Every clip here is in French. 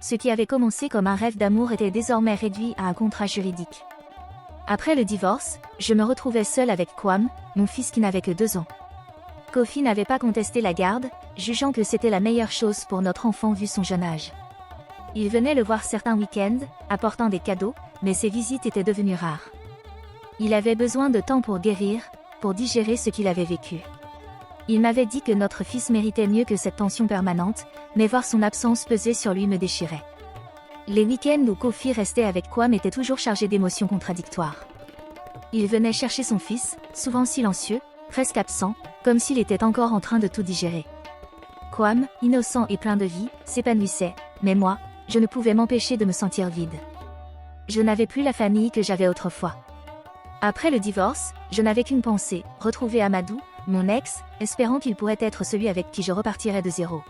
Ce qui avait commencé comme un rêve d'amour était désormais réduit à un contrat juridique. Après le divorce, je me retrouvais seule avec Kwam, mon fils qui n'avait que 2 ans. Kofi n'avait pas contesté la garde, jugeant que c'était la meilleure chose pour notre enfant vu son jeune âge. Il venait le voir certains week-ends, apportant des cadeaux, mais ses visites étaient devenues rares. Il avait besoin de temps pour guérir, pour digérer ce qu'il avait vécu. Il m'avait dit que notre fils méritait mieux que cette tension permanente, mais voir son absence peser sur lui me déchirait. Les week-ends où Kofi restait avec Kwam étaient toujours chargés d'émotions contradictoires. Il venait chercher son fils, souvent silencieux, presque absent, comme s'il était encore en train de tout digérer. Kwam, innocent et plein de vie, s'épanouissait, mais moi, je ne pouvais m'empêcher de me sentir vide. Je n'avais plus la famille que j'avais autrefois. Après le divorce, je n'avais qu'une pensée, retrouver Amadou, mon ex, espérant qu'il pourrait être celui avec qui je repartirais de zéro.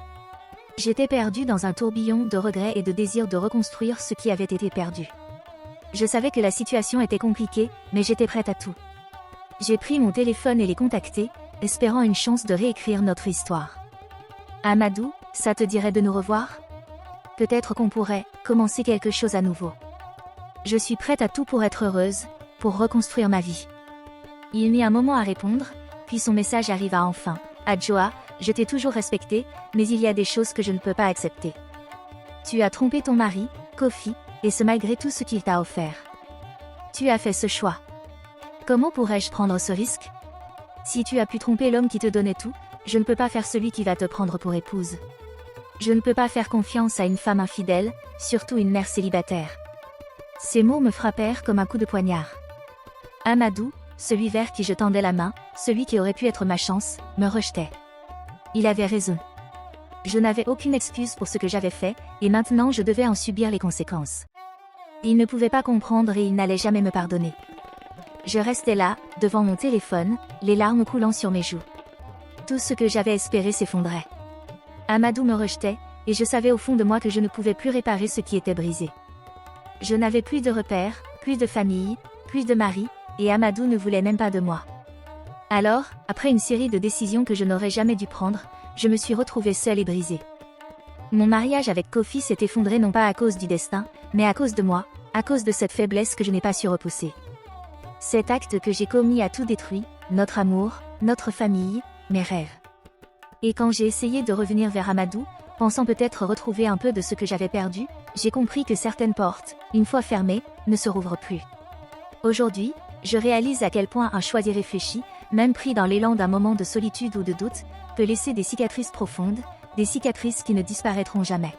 J'étais perdue dans un tourbillon de regrets et de désir de reconstruire ce qui avait été perdu. Je savais que la situation était compliquée, mais j'étais prête à tout. J'ai pris mon téléphone et l'ai contacté, espérant une chance de réécrire notre histoire. Amadou, ça te dirait de nous revoir? Peut-être qu'on pourrait commencer quelque chose à nouveau. Je suis prête à tout pour être heureuse, pour reconstruire ma vie. Il mit un moment à répondre, puis son message arriva enfin. Adjoa, je t'ai toujours respecté, mais il y a des choses que je ne peux pas accepter. Tu as trompé ton mari, Kofi, et ce malgré tout ce qu'il t'a offert. Tu as fait ce choix. Comment pourrais-je prendre ce risque? Si tu as pu tromper l'homme qui te donnait tout, je ne peux pas faire celui qui va te prendre pour épouse. Je ne peux pas faire confiance à une femme infidèle, surtout une mère célibataire. Ces mots me frappèrent comme un coup de poignard. Amadou, celui vers qui je tendais la main, celui qui aurait pu être ma chance, me rejetait. Il avait raison. Je n'avais aucune excuse pour ce que j'avais fait, et maintenant je devais en subir les conséquences. Il ne pouvait pas comprendre et il n'allait jamais me pardonner. Je restais là, devant mon téléphone, les larmes coulant sur mes joues. Tout ce que j'avais espéré s'effondrait. Amadou me rejetait, et je savais au fond de moi que je ne pouvais plus réparer ce qui était brisé. Je n'avais plus de repères, plus de famille, plus de mari, et Amadou ne voulait même pas de moi. Alors, après une série de décisions que je n'aurais jamais dû prendre, je me suis retrouvée seule et brisée. Mon mariage avec Kofi s'est effondré non pas à cause du destin, mais à cause de moi, à cause de cette faiblesse que je n'ai pas su repousser. Cet acte que j'ai commis a tout détruit, notre amour, notre famille, mes rêves. Et quand j'ai essayé de revenir vers Amadou, pensant peut-être retrouver un peu de ce que j'avais perdu, j'ai compris que certaines portes, une fois fermées, ne se rouvrent plus. Aujourd'hui, je réalise à quel point un choix irréfléchi, même pris dans l'élan d'un moment de solitude ou de doute, peut laisser des cicatrices profondes, des cicatrices qui ne disparaîtront jamais.